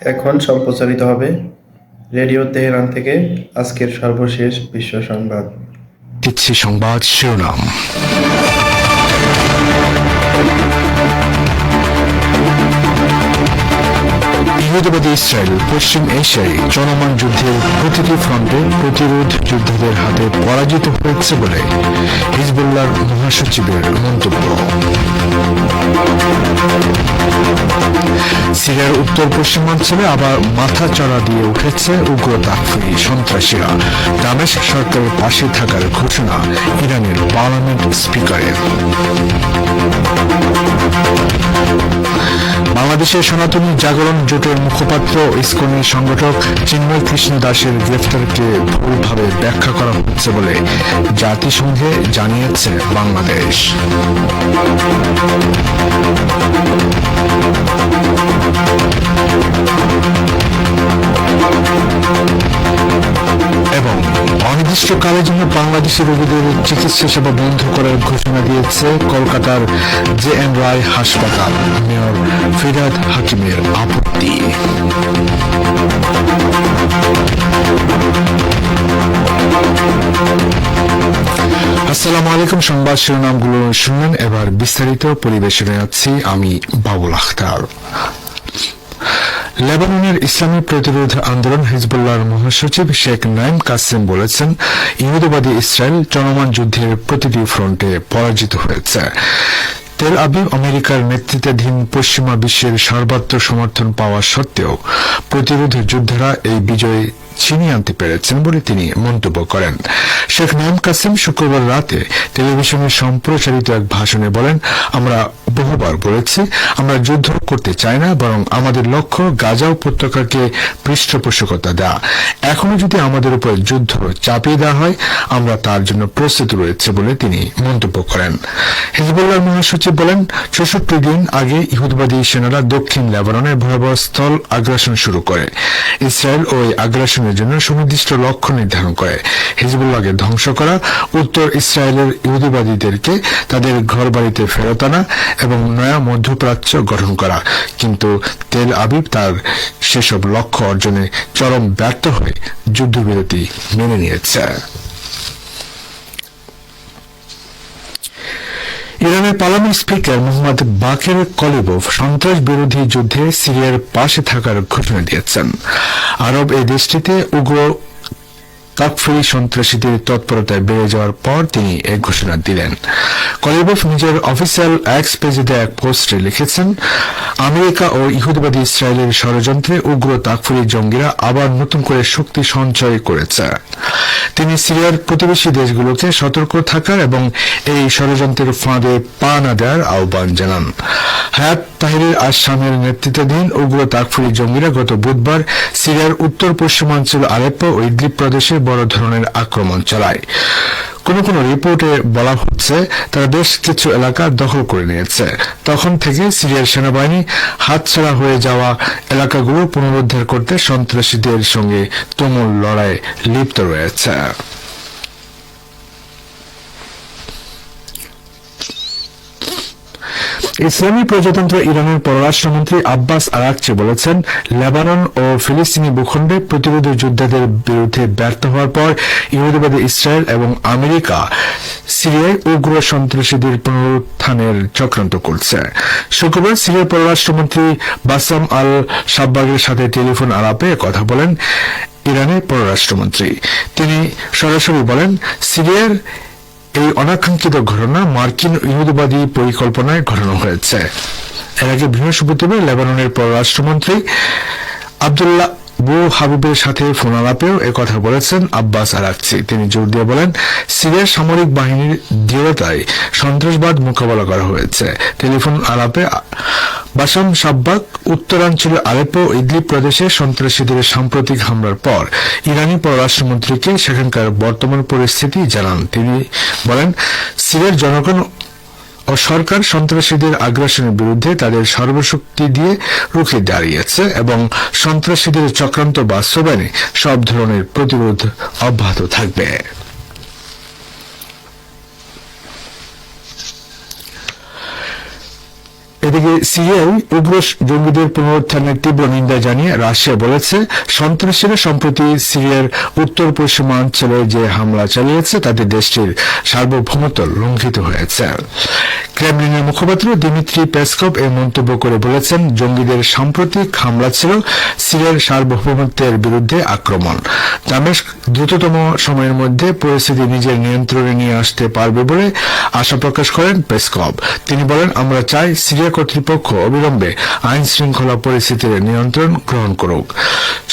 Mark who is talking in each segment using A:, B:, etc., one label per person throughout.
A: এখন সম্প্রচারিত হবে রেডিও তেহরান থেকে আজকের সর্বশেষ বিশ্ব সংবাদ।
B: দিচ্ছি সংবাদ শিরোনাম। ইহুদিবাদী ইসরায়েল পশ্চিম এশিয়ায় চলমান যুদ্ধের প্রতিটি ফ্রন্টে প্রতিরোধ যোদ্ধাদের হাতে পরাজিত হয়েছে বলে হিজবুল্লাহর মহাসচিবের মন্তব্য। সিরিয়ার উত্তর পশ্চিমাঞ্চলে আবার মাথাচাড়া দিয়ে উঠেছে উগ্র তাকফিরি সন্ত্রাসীরা। দামেস্ক সরকারের পাশে থাকার ঘোষণা ইরানের পার্লামেন্ট স্পিকারের। বাংলাদেশের সনাতনী জাগরণ জোটের মুখপাত্র ইসকনের সংগঠক চিন্ময় কৃষ্ণ দাসের গ্রেফতারকে ভুলভাবে ব্যাখ্যা করা হচ্ছে বলে জাতিসংঘে জানিয়েছে বাংলাদেশ। এবং অনির্দিষ্টকালের জন্য বাংলাদেশের রোগীদের চিকিৎসা সেবা বন্ধ করার ঘোষণা দিয়েছে কলকাতার জে.এন. রায় হাসপাতাল। মেয়র ফিরহাদ হাকিমের আপত্তি। আসসালামু আলাইকুম। সংবাদ শিরোনামগুলো শুনলেন, এবার বিস্তারিত পরিবেশনে আছি আমি বাবুল আখতার। লেবাননের ইসলামী প্রতিরোধ আন্দোলন হিজবুল্লাহর মহাসচিব শেখ নাইম কাসেম বলেছেন, ইহুদিবাদী ইসরায়েল চলমান যুদ্ধের প্রতিটি ফ্রন্টে পরাজিত হয়েছে। তেল আবিব আমেরিকার নেতৃত্বাধীন পশ্চিমা বিশ্বের সর্বাত্র সমর্থন পাওয়া সত্ত্বেও প্রতিরোধ যোদ্ধারা এই বিজয় ছিনিয়ে আনতে পেরেছেন বলে তিনি মন্তব্য করেন। শেখ নাইম কাসেম শুক্রবার রাতে টেলিভিশনে সম্প্রচারিত এক ভাষণে বলেন, আমরা বহুবার বলেছি আমরা যুদ্ধ করতে চাই না, বরং আমাদের লক্ষ্য গাজা উপত্যকাকে পৃষ্ঠপোষকতা দেওয়া। এখনো যদি আমাদের উপর যুদ্ধ চাপিয়ে দেওয়া হয়, আমরা তার জন্য প্রস্তুত রয়েছে বলে তিনি মন্তব্য করেন। হিজবুল্লাহর মহাসচিব বলেন, ৬৪ দিন আগে ইহুদিবাদী সেনারা দক্ষিণ লেবাননে ভয়াবহ স্থল আগ্রাসন শুরু করে। ইসরায়েল ওই আগ্রাসনের জন্য সুনির্দিষ্ট লক্ষ্য নির্ধারণ করে হিজবুল্লাহকে ধ্বংস করা, উত্তর ইসরায়েলের ইহুদিবাদীদেরকে তাদের ঘরবাড়িতে ফেরত আনা এবং নয়া মধ্যপ্রাচ্য গঠন করা। কিন্তু তেল আবিব তার সেসব লক্ষ্য অর্জনে চরম ব্যর্থ হয়ে যুদ্ধবিরতি মেনে নিয়েছে। ইরানের পার্লামেন্ট স্পিকার মোহাম্মদ বাকের কলিবভ সন্ত্রাস বিরোধী যুদ্ধে সিরিয়ার পাশে থাকার ঘোষণা দিয়েছেন। আরব এই দেশটিতে উগ্র তাকফিরি সন্ত্রাসীদের তৎপরতায় বেড়ে যাওয়ার পর তিনি এই ঘোষণা দিলেন। কলিবভ নিজের অফিসিয়াল এক্স পেজে দেয়া এক পোস্টে লিখেছেন, আমেরিকা ও ইহুদিবাদী ইসরায়েলের ষড়যন্ত্রে উগ্র তাকফিরি জঙ্গিরা আবার নতুন করে শক্তি সঞ্চয় করেছে। তিনি সিরিয়ার প্রতিবেশী দেশগুলোকে সতর্ক থাকার এবং এই ষড়যন্ত্রের ফাঁদে পা না দেওয়ার আহ্বান জানান। হায়াত তাহরির আশ-শামের নেতৃত্বাধীন উগ্র তাকফিরি জঙ্গিরা গত বুধবার সিরিয়ার উত্তর পশ্চিমাঞ্চল আলেপ্পো ও ইদলিব প্রদেশে বড় ধরনের আক্রমণ চালায়। কোন কোন রিপোর্টে বলা হচ্ছে তারা বেশ কিছু এলাকা দখল করে নিয়েছে। তখন থেকে সিরিয়ার সেনাবাহিনী হাতছাড়া হয়ে যাওয়া এলাকাগুলো পুনরুদ্ধার করতে সন্ত্রাসীদের সঙ্গে তুমুল লড়াইয়ে লিপ্ত রয়েছে। ইসলামী প্রজাতন্ত্র ইরানের পররাষ্ট্রমন্ত্রী আব্বাস আরাকচি বলেছেন, লেবানন ও ফিলিস্তিনি ভূখণ্ডে প্রতিরোধ যোদ্ধাদের বিরুদ্ধে ব্যর্থ হওয়ার পর ইহুদিবাদী ইসরায়েল এবং আমেরিকা সিরিয়ায় উগ্র সন্ত্রাসীদের পুনরুত্থানের চক্রান্ত করছে। শুক্রবার সিরিয়ার পররাষ্ট্রমন্ত্রী বাসাম আল সাব্বাগের সাথে টেলিফোন আলাপে কথা বলেন ইরানের পররাষ্ট্রমন্ত্রী। তিনি সরাসরি বলেন, সিরিয়ার এই অনাকাঙ্ক্ষিত ঘটনা মার্কিন ইহুদিবাদী পরিকল্পনায় ঘটানো হয়েছে। এর আগে বৃহস্পতিবার লেবাননের পররাষ্ট্রমন্ত্রী আব্দুল্লাহ বু হাবিবের সাথে ফোন আলাপেও একথা বলেছেন আব্বাস আরাকচি। তিনি জোর দিয়ে বলেন, সিরিয়ার সামরিক বাহিনীর দৃঢ়তায় সন্ত্রাসবাদ মোকাবেলা করা হয়েছে। টেলিফোন আলাপে বাসাম সাব্বাক উত্তরাঞ্চলে আলেপ্পো ও ইদলিব প্রদেশে সন্ত্রাসীদের সাম্প্রতিক হামলার পর ইরানি পররাষ্ট্রমন্ত্রীকে সেখানকার বর্তমান পরিস্থিতি জানান। তিনি বলেন, সিরিয়ার জনগণ ও সরকার সন্ত্রাসীদের আগ্রাসনের বিরুদ্ধে তাদের সর্বশক্তি দিয়ে রুখে দাঁড়িয়েছে এবং সন্ত্রাসীদের চক্রান্ত বাস্তবায়নে সব ধরনের প্রতিরোধ অব্যাহত থাকবে। এদিকে সিরিয়ায় উগ্র জঙ্গিদের পুনরুত্থানের তীব্র নিন্দা জানিয়ে রাশিয়া বলেছে সন্ত্রাসীরা সম্প্রতি সিরিয়ার উত্তর পশ্চিমাঞ্চলে যে হামলা চালিয়েছে তাতে দেশটির সার্বভৌমত্ব লঙ্ঘিত হয়েছে। ক্রেমলিনের মুখপাত্র দিমিত্রি পেসকভ এই মন্তব্য করে বলেছেন, জঙ্গিদের সাম্প্রতিক হামলা ছিল সিরিয়ার সার্বভৌমত্বের বিরুদ্ধে আক্রমণ। দামেস্ক দ্রুততম সময়ের মধ্যে পরিস্থিতি নিজের নিয়ন্ত্রণে নিয়ে আসতে পারবে বলে আশা প্রকাশ করেন পেসকভ। তিনি বলেন, আমরা চাই সিরিয়া কর্তৃপক্ষ অবিলম্বে আইন শৃঙ্খলা পরিস্থিতির নিয়ন্ত্রণ গ্রহণ করুক।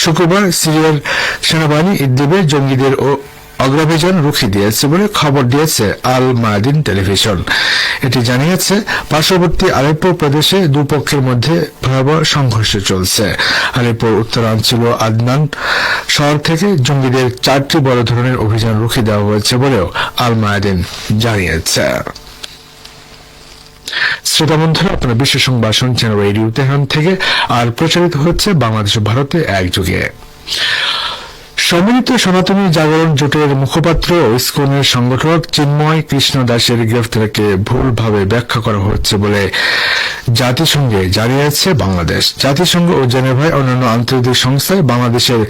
B: শুক্রবার সিরিয়ার সেনাবাহিনী ইদলিবে জঙ্গিদের অগ্রাভিযান রুখে দিয়েছে বলে খবর দিয়েছে আল মায়াদিন টেলিভিশন। এটি জানিয়েছে পার্শ্ববর্তী আলেপ্পো প্রদেশে দুপক্ষের মধ্যে ভয়াবহ সংঘর্ষ চলছে। আলেপ্পোর উত্তরাঞ্চল আদনান শহর থেকে জঙ্গিদের 4টি বড় ধরনের অভিযান রুখে দেওয়া হয়েছে বলেও আল মায়াদিন জানিয়েছে। শ্রোতা বন্ধুরা, আপনারা বিশ্ব সংবাদ শুনছেন রেডিও তেহরান থেকে, আর প্রচারিত হচ্ছে বাংলাদেশ ও ভারতে একযোগে। সম্মিলিত সনাতনী জাগরণ জোটের মুখপাত্র ও ইসকনের সংগঠক চিন্ময় কৃষ্ণ দাসের গ্রেফতারকে ভুলভাবে ব্যাখ্যা করা হচ্ছে বলে জাতিসংঘে জানিয়েছে বাংলাদেশ। জাতিসংঘ ও জেনেভায় অন্যান্য আন্তর্জাতিক সংস্থায় বাংলাদেশের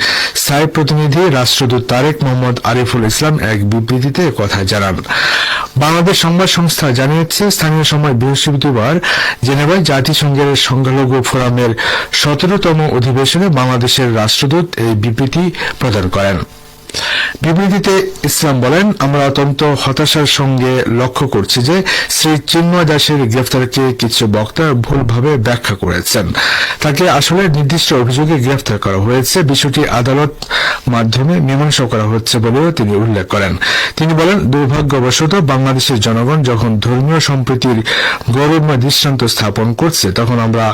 B: স্থায়ী প্রতিনিধি রাষ্ট্রদূত তারেক মোহাম্মদ আরিফুল ইসলাম এক বিবৃতিতে কথা জানান। বাংলাদেশ সংবাদ সংস্থা জানিয়েছে, স্থানীয় সময় বৃহস্পতিবার জেনেভায় জাতিসংঘের সংখ্যালঘু ফোরামের 17তম অধিবেশনে বাংলাদেশের রাষ্ট্রদূত এই বিবৃতি প্রদান করেন। বিবৃতিতে ইসলাম বলেন, আমরা অত্যন্ত হতাশার সঙ্গে লক্ষ্য করছি যে শ্রী চিন্ময় দাসের গ্রেফতারকে কিছু বক্তা ভুলভাবে ব্যাখ্যা করেছেন। তাকে আসলে নির্দিষ্ট অভিযোগে গ্রেফতার করা হয়েছে, বিষয়টি আদালত মাধ্যমে মীমাংসা করা হচ্ছে বলেও তিনি উল্লেখ করেন। তিনি বলেন, দুর্ভাগ্যবশত বাংলাদেশের জনগণ যখন ধর্মীয় সম্প্রীতির গৌরবময় দৃষ্টান্ত স্থাপন করছে, তখন আমরা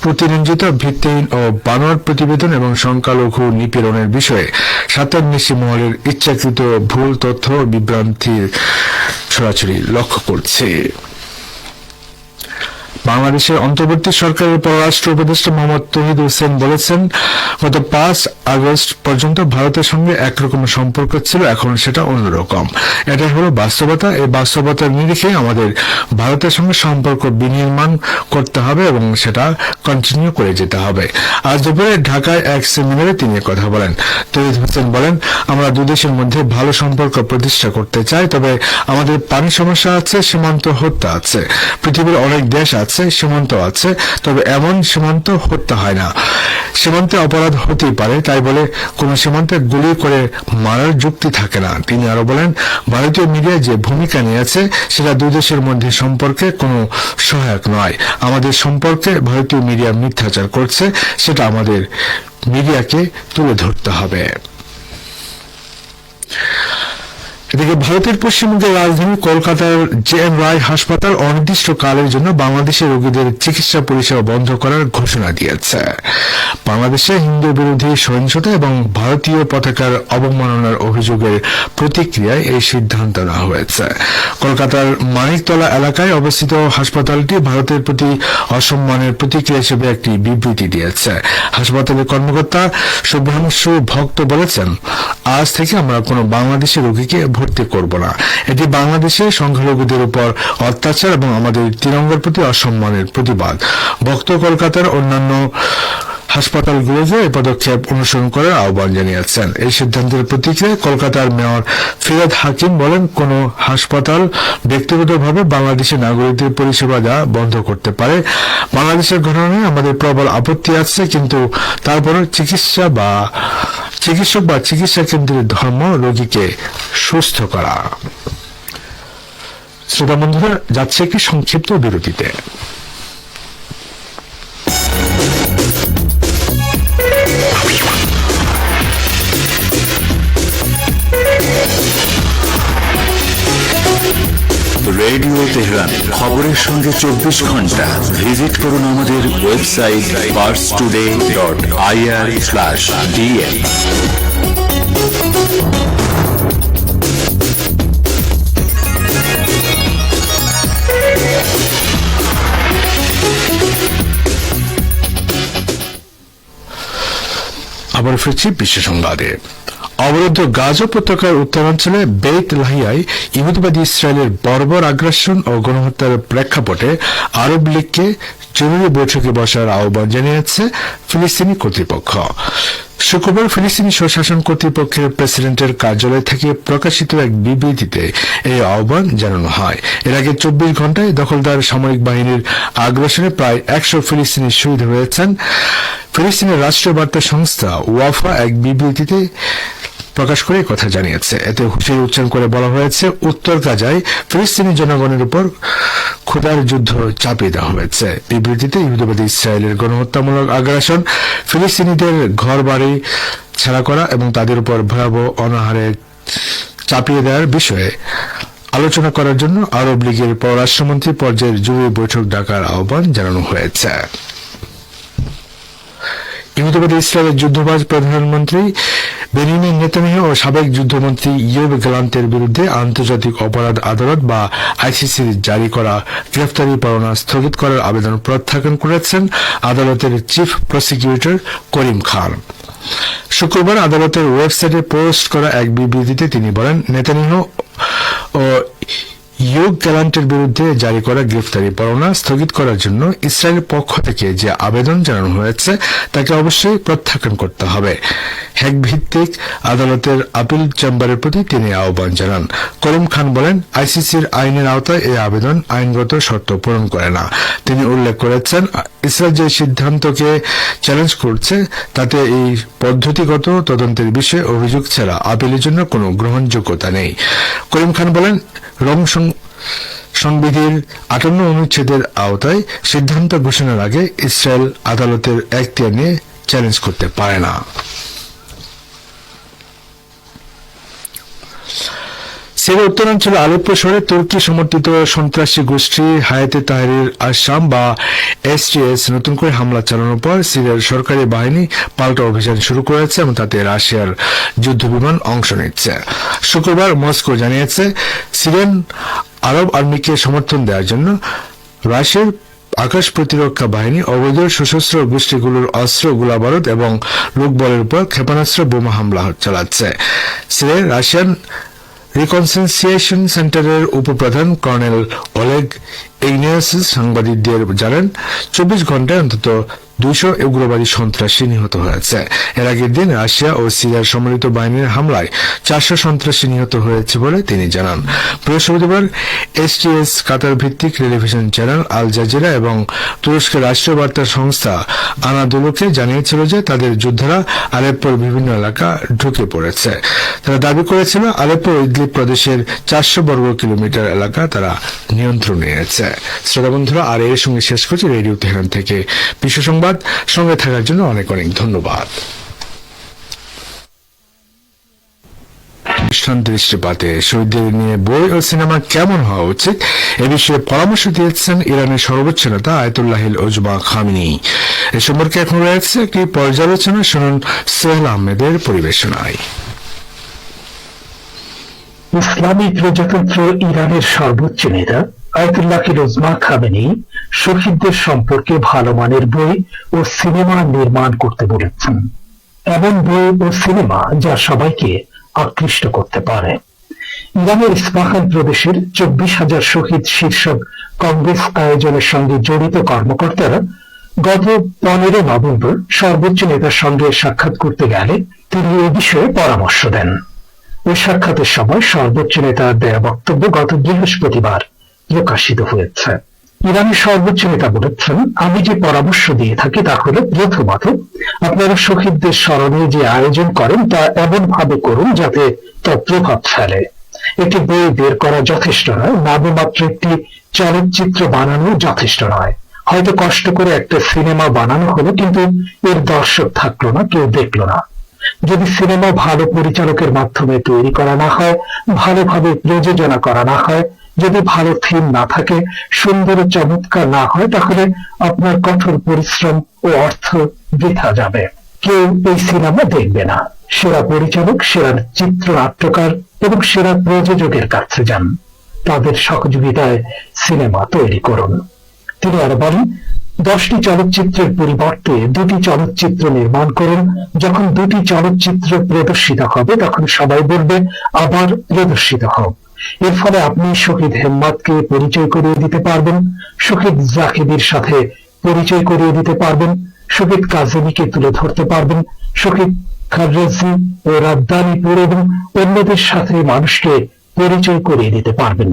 B: অতিরঞ্জিত, ভিত্তিহীন ও বানোয়াট প্রতিবেদন এবং সংখ্যালঘু নিপীড়নের বিষয়ে স্বার্থান্বেষী মহলের ইচ্ছাকৃত ভুল তথ্য বিভ্রান্তির সরাসরি লক্ষ্য করছে। বাংলাদেশের অন্তর্বর্তী সরকারের পররাষ্ট্র উপদেষ্টা মোহাম্মদ তৌহিদ হোসেন বলেছেন, গত 5 আগস্ট পর্যন্ত ভারতের সঙ্গে একরকম সম্পর্ক ছিল, এখন সেটা অন্যরকম। এটাই হলো বাস্তবতা। এই বাস্তবতার নিরিখে আমাদের ভারতের সঙ্গে সম্পর্ক বিনির্মাণ করতে হবে এবং সেটা কন্টিনিউ করে যেতে হবে। আজ দুপুরে ঢাকায় এক সেমিনারে তিনি কথা বলেন। তৌহিদ হোসেন বলেন, আমরা দুই দেশের মধ্যে ভালো সম্পর্ক প্রতিষ্ঠা করতে চাই, তবে আমাদের পানি সমস্যা আছে, সীমান্ত হত্যা আছে। পৃথিবীর অনেক দেশ আছে, সীমান্ত আছে, তবে এমন সীমান্ত হত্যা হয় না। সীমান্তে অপরাধ হতেই পারে, তাই বলে কোন সীমান্তে গুলি করে মারার যুক্তি থাকে না। তিনি আরো বলেন, ভারতীয় মিডিয়া যে ভূমিকা নিয়েছে সেটা দুই দেশের মধ্যে সম্পর্কে কোনো সহায়ক নয়। আমাদের সম্পর্কে ভারতীয় মিডিয়া মিথ্যাচার করছে, সেটা আমাদের মিডিয়াকে তুলে ধরতে হবে। এদিকে ভারতের পশ্চিমবঙ্গের রাজধানী কলকাতার জে.এম. রায় হাসপাতাল অনির্দিষ্টকালের জন্য বাংলাদেশের রোগীদের চিকিৎসা পরিষেবা বন্ধ করার ঘোষণা দিয়েছে। বাংলাদেশে হিন্দু বিরোধী সহিংসতা এবং ভারতীয় পতাকার অবমাননার অভিযোগের প্রতিক্রিয়ায় এই সিদ্ধান্ত নেওয়া হয়েছে। কলকাতার মানিকতলা এলাকায় অবস্থিত হাসপাতালটি ভারতের প্রতি অসম্মানের প্রতিক্রিয়া হিসেবে একটি বিবৃতি দিয়েছে। হাসপাতালের কর্মকর্তা শুভ্রাংশু ভক্ত বলেছেন, আজ থেকে আমরা কোনো বাংলাদেশি রোগীকে ভর্তি করব না। এটি বাংলাদেশে সংখ্যালঘুদের উপর অত্যাচার এবং আমাদের তিরঙ্গার প্রতি অসম্মানের প্রতিবাদ। ভক্ত কলকাতার অন্যান্য হাসপাতালগুলোতে এই পদক্ষেপ অনুসরণ করার আহ্বান জানিয়েছেন। এই সিদ্ধান্তের প্রতিক্রিয়ায় কলকাতার মেয়র ফিরহাদ হাকিম বলেন, কোন হাসপাতাল ব্যক্তিগতভাবে বাংলাদেশের নাগরিকদের পরিষেবা দেওয়া বন্ধ করতে পারে। বাংলাদেশের ঘটনায় আমাদের প্রবল আপত্তি আছে, কিন্তু তারপরও চিকিৎসক বা চিকিৎসা কেন্দ্রের ধর্ম রোগীকে সুস্থ করা। শ্রোতা বন্ধুরা, যাচ্ছে একটি সংক্ষিপ্ত বিরতিতে।
C: রেডিও তেহরান, খবরের সঙ্গে 24 ঘন্টা। ভিজিট করুন আমাদের ওয়েবসাইট parstoday.ir/dn।
B: আবার ফিরছি বিশ্ব সংবাদে। অবরুদ্ধ গাজা উপত্যকার উত্তরাঞ্চলে বেইত লাহিয়ায় ইহুদিবাদী ইসরায়েলের বর্বর আগ্রাসন ও গণহত্যার প্রেক্ষাপটে আরব লীগকে জরুরি বৈঠকে বসার আহ্বান জানিয়েছে ফিলিস্তিনি কর্তৃপক্ষ। শুক্রবার ফিলিস্তিনি স্বশাসন কর্তৃপক্ষের প্রেসিডেন্টের কার্যালয় থেকে প্রকাশিত এক বিবৃতিতে এই আহ্বান জানানো হয়। এর আগে 24 ঘন্টায় দখলদার সামরিক বাহিনীর আগ্রাসনে প্রায় 100 ফিলিস্তিনি শহীদ হয়েছেন। ফিলিস্তিনের রাষ্ট্রীয় বার্তা সংস্থা ওয়াফা এক বিবৃতিতে প্রকাশ করে কথা জানিয়েছে। এতে হুঁশিয়ারি উচ্চারণ করে বলা হয়েছে, উত্তর গাজায় ফিলিস্তিনি জনগণের উপর ক্ষুধার যুদ্ধ চাপিয়ে দেওয়া হয়েছে। বিবৃতিতে ইহুদিবাদী ইসরায়েলের গণহত্যামূলক আগ্রাসন, ফিলিস্তিনিদের ঘর বাড়ি ছাড়া করা এবং তাদের উপর ভয়াবহ অনাহারে চাপিয়ে দেওয়ার বিষয়ে আলোচনা করার জন্য আরব লীগের পররাষ্ট্রমন্ত্রী পর্যায়ের জরুরি বৈঠক ডাকার আহ্বান জানানো হয়েছে। ইহুদিবাদী ইসরায়েলের যুদ্ধবাজ প্রধানমন্ত্রী বেনিয়ামিন নেতানিয়াহু ও সাবেক যুদ্ধমন্ত্রী ইয়োব গ্যালান্টের বিরুদ্ধে আন্তর্জাতিক অপরাধ আদালত বা আইসিসির জারি করা গ্রেফতারি পরোয়ানা স্থগিত করার আবেদন প্রত্যাখ্যান করেছেন আদালতের চিফ প্রসিকিউটর করিম খান। শুক্রবার আদালতের ওয়েবসাইটে পোস্ট করা এক বিবৃতিতে তিনি বলেন, নেতানিয়াহু ও ইয়োব গ্যালান্টের বিরুদ্ধে জারি করা গ্রেফতারি পরোয়ানা স্থগিত করার জন্য ইসরায়েলের পক্ষ থেকে যে আবেদন জানানো হয়েছে তাকে অবশ্যই প্রত্যাখ্যান করতে হবে। হেগ ভিত্তিক আদালতের আপিল চেম্বারের প্রতি তিনি আহ্বান জানান। করিম খান বলেন, আইসিসির আইনের আওতায় এই আবেদন আইনগত শর্ত পূরণ করে না। তিনি উল্লেখ করেছেন, ইসরায়েল যে সিদ্ধান্তকে চ্যালেঞ্জ করছে তাতে এই পদ্ধতিগত তদন্তের বিষয়ে অভিযোগ ছাড়া আপিলের জন্য কোনো গ্রহণযোগ্যতা নেই। করিম খান বলেন, রোম সংবিধির 58 অনুচ্ছেদের আওতায় সিদ্ধান্ত ঘোষণার আগে ইসরায়েল আদালতের এখতিয়ার নিয়ে চ্যালেঞ্জ করতে পারে না। সিরিয়ার উত্তরাঞ্চলে আলেপ্পো শহরে তুর্কি সমর্থিত সন্ত্রাসী গোষ্ঠী হায়াতে তাহরির আশ-শাম বা এসটিএস নতুন করে হামলা চালানোর পর সিরিয়ার সরকারি বাহিনী পাল্টা অভিযান শুরু করেছে এবং তাতে রাশিয়ার যুদ্ধবিমান অংশ নিচ্ছে। শুক্রবার মস্কো জানিয়েছে, সিরিয়ান আরব আর্মিকে সমর্থন দেওয়ার জন্য রাশিয়ার আকাশ প্রতিরক্ষা বাহিনী অবৈধ সশস্ত্র গোষ্ঠীগুলোর অস্ত্র, গোলাবারুদ এবং লোকবলের উপর ক্ষেপণাস্ত্র বোমা হামলা চালাচ্ছে। সিরিয়ার রাশিয়ান রিকনসিলিয়েশন সেন্টারের উপপ্রধান কর্নেল ওলেগ ইগনাসিস সাংবাদিকদের জানান, 24 ঘন্টায় অন্তত 200 উগ্রবাদী সন্ত্রাসী নিহত হয়েছে। এর আগের দিন রাশিয়া ও সিরিয়ার সম্মিলিত বাহিনীর হামলায় 400 সন্ত্রাসী নিহত হয়েছে বলে তিনি জানান। বৃহস্পতিবার এসটিএস কাতার ভিত্তিক টেলিভিশন চ্যানেল আল জাজিরা এবং তুরস্কের রাষ্ট্রীয় বার্তা সংস্থা আনাদোলুকে জানিয়েছিল যে তাদের যোদ্ধারা আলেপ্পোর বিভিন্ন এলাকা ঢুকে পড়েছে। তারা দাবি করেছিল, আলেপ্পো ইদলিব প্রদেশের 400 বর্গ কিলোমিটার এলাকা তারা নিয়ন্ত্রণে নিয়েছে। শ্রোতা বন্ধুরা, আর এর সঙ্গে শেষ করছি রেডিও তেহরান থেকে বিশ্ব সংবাদ। সঙ্গে থাকার জন্য অনেক অনেক ধন্যবাদ। দৃষ্টিপাতে শহীদদের নিয়ে বই ও সিনেমা কেমন হওয়া উচিত এ বিষয়ে পরামর্শ দিয়েছেন ইরানের সর্বোচ্চ নেতা আয়াতুল্লাহিল ওজমা খামেনি। এ সম্পর্কে এখন রয়েছে একটি পর্যালোচনা, শুনুন সোহেল আহমেদের পরিবেশনায়।
D: ইসলামী প্রজাতন্ত্র ইরানের সর্বোচ্চ নেতা আয়াতুল্লাহিল ওজমা খামেনি শহীদদের সম্পর্কে ভালো মানের বই ও সিনেমা নির্মাণ করতে বলেছেন। এমন বই ও সিনেমা যা সবাইকে আকৃষ্ট করতে পারে। ইরানের ইস্পাহান প্রদেশের 24,000 শহীদ শীর্ষক কংগ্রেস আয়োজনের সঙ্গে জড়িত কর্মকর্তারা গত 15 নভেম্বর সর্বোচ্চ নেতার সঙ্গে সাক্ষাৎ করতে গেলে তিনি এ বিষয়ে পরামর্শ দেন। ওই সাক্ষাতের সময় সর্বোচ্চ নেতার দেয়া বক্তব্য গত বৃহস্পতিবার প্রকাশিত হয়েছে। ইরানের সর্বোচ্চ নেতা বলেছেন, আমি যে পরামর্শ দিয়ে থাকি তা হল, প্রথমত আপনারা শহীদদের স্মরণে যে আয়োজন করেন তা এমন ভাবে করুন যাতে তা প্রভাব ফেলে। একটি বই বের করা যথেষ্ট নয়, নামমাত্র একটি চলচ্চিত্র বানানো যথেষ্ট নয়। হয়তো কষ্ট করে একটা সিনেমা বানানো হলো, কিন্তু এর দর্শক থাকলো না, কেউ দেখলো না। যদি সিনেমা ভালো পরিচালকের মাধ্যমে তৈরি করা না হয়, ভালোভাবে প্রযোজনা করা না হয়, যদি ভালো থিম না থাকে, সুন্দর চমৎকার না হয়, তাহলে আপনার কঠোর পরিশ্রম ও অর্থ বৃথা যাবে। কেউ এই সিনেমা দেখবে না। সেরা পরিচালক, সেরা চিত্রনাট্যকার এবং সেরা প্রযোজকের কাছে যান, তাদের সহযোগিতায় সিনেমা তৈরি করুন। তিনি আরো বলেন, 10টি চলচ্চিত্রের পরিবর্তে 2টি চলচ্চিত্র নির্মাণ করুন। যখন 2টি চলচ্চিত্র প্রদর্শিত হবে তখন সবাই বলবে আবার প্রদর্শিত হোক। এর ফলে আপনি শহীদ হেম্মাতকে পরিচয় করিয়ে দিতে পারবেন, শহীদ জাকিদের সাথে পরিচয় করিয়ে দিতে পারবেন, শহীদ কাজেমিকে তুলে ধরতে পারবেন, শহীদ খাররাজি ও রাদ্দানিপুর এবং অন্যদের সাথে মানুষকে পরিচয় করিয়ে দিতে পারবেন।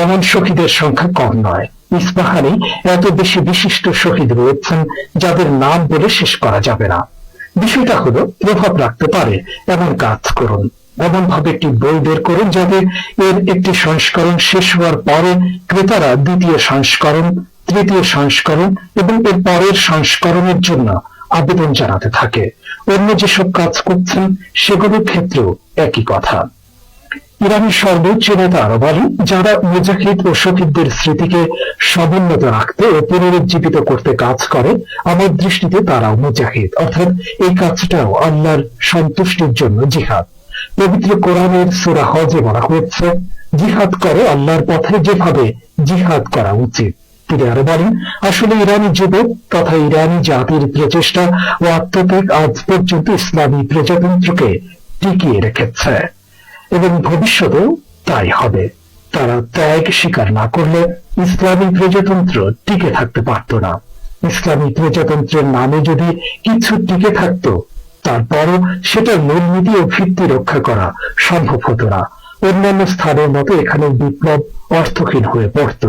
D: এমন শহীদের সংখ্যা কম নয়। ইস্পাহানে এত বেশি বিশিষ্ট শহীদ রয়েছেন যাদের নাম বলে শেষ করা যাবে না। বিষয়টা হলো প্রভাব রাখতে পারে এমন কাজ করুন, এমন ভাবে একটি বই বের করুন যাতে এর একটি সংস্করণ শেষ হওয়ার পরে ক্রেতারা দ্বিতীয় সংস্করণ, তৃতীয় সংস্করণ এবং এর পরের সংস্করণের জন্য আবেদন জানাতে থাকে। অন্য যেসব কাজ করছেন সেগুলোর ক্ষেত্রেও একই কথা। ইরানের সর্বোচ্চ নেতা আরো বলেন, যারা মুজাহিদ ও শহীদদের স্মৃতিকে সমুন্নত রাখতে ও পুনরুজ্জীবিত করতে কাজ করে, আমার দৃষ্টিতে তারাও মুজাহিদ, অর্থাৎ এই কাজটাও আল্লাহর সন্তুষ্টির জন্য জিহাদ। পবিত্র কোরআনের সূরা হজে বলা হয়েছে, জিহাদ করে আল্লাহর পথে যেভাবে জিহাদ করা উচিত। তিনি আরো বলেন, আসলে ইরানি যুবক তথা ইরানি জাতির প্রচেষ্টা ও আত্মত্যাগ আজ পর্যন্ত ইসলামী প্রজাতন্ত্রকে টিকিয়ে রেখেছে এবং ভবিষ্যতেও তাই হবে। তারা ত্যাগ স্বীকার না করলে ইসলামী প্রজাতন্ত্র টিকে থাকতে পারত না। ইসলামী প্রজাতন্ত্রের নামে যদি কিছু টিকে থাকতো, তারপরও সেটার মূলনীতি ও ভিত্তি রক্ষা করা সম্ভব হতো না। অন্যান্য স্থানের মতো এখানে বিপ্লব অর্থহীন হয়ে পড়ত।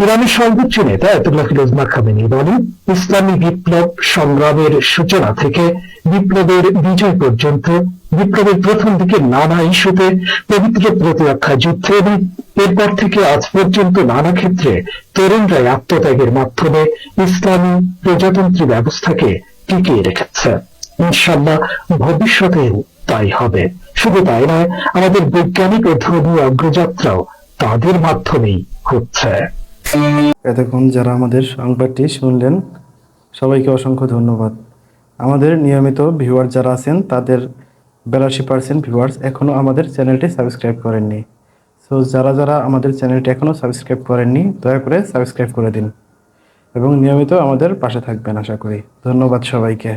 D: ইরানের সর্বোচ্চ নেতা আয়াতুল্লাহ ওজমা খামেনি বলেন, ইসলামী বিপ্লব সংগ্রামের সূচনা থেকে বিপ্লবের বিজয় পর্যন্ত, বিপ্লবের প্রথম দিকে নানা ইস্যুতে, পবিত্র প্রতিরক্ষা যুদ্ধে এবং এরপর থেকে আজ পর্যন্ত নানা ক্ষেত্রে তরুণরাই আত্মত্যাগের মাধ্যমে ইসলামী প্রজাতন্ত্রী ব্যবস্থাকে টিকিয়ে রেখেছে। ইনশাআল্লাহ ভবিষ্যতেও তাই হবে। শুধু তাই নয়, আমাদের বৈজ্ঞানিক ও ধর্মীয় অগ্রযাত্রাও তাদের মাধ্যমেই হচ্ছে।
A: এতক্ষণ যারা আমাদের সংবাদটি শুনলেন, সবাইকে অসংখ্য ধন্যবাদ। আমাদের নিয়মিত ভিউয়ার যারা আছেন তাদের 82% ভিউয়ার্স এখনও আমাদের চ্যানেলটি সাবস্ক্রাইব করেননি। সো যারা যারা আমাদের চ্যানেলটি এখনও সাবস্ক্রাইব করেননি, দয়া করে সাবস্ক্রাইব করে দিন এবং নিয়মিত আমাদের পাশে থাকবেন আশা করি। ধন্যবাদ সবাইকে।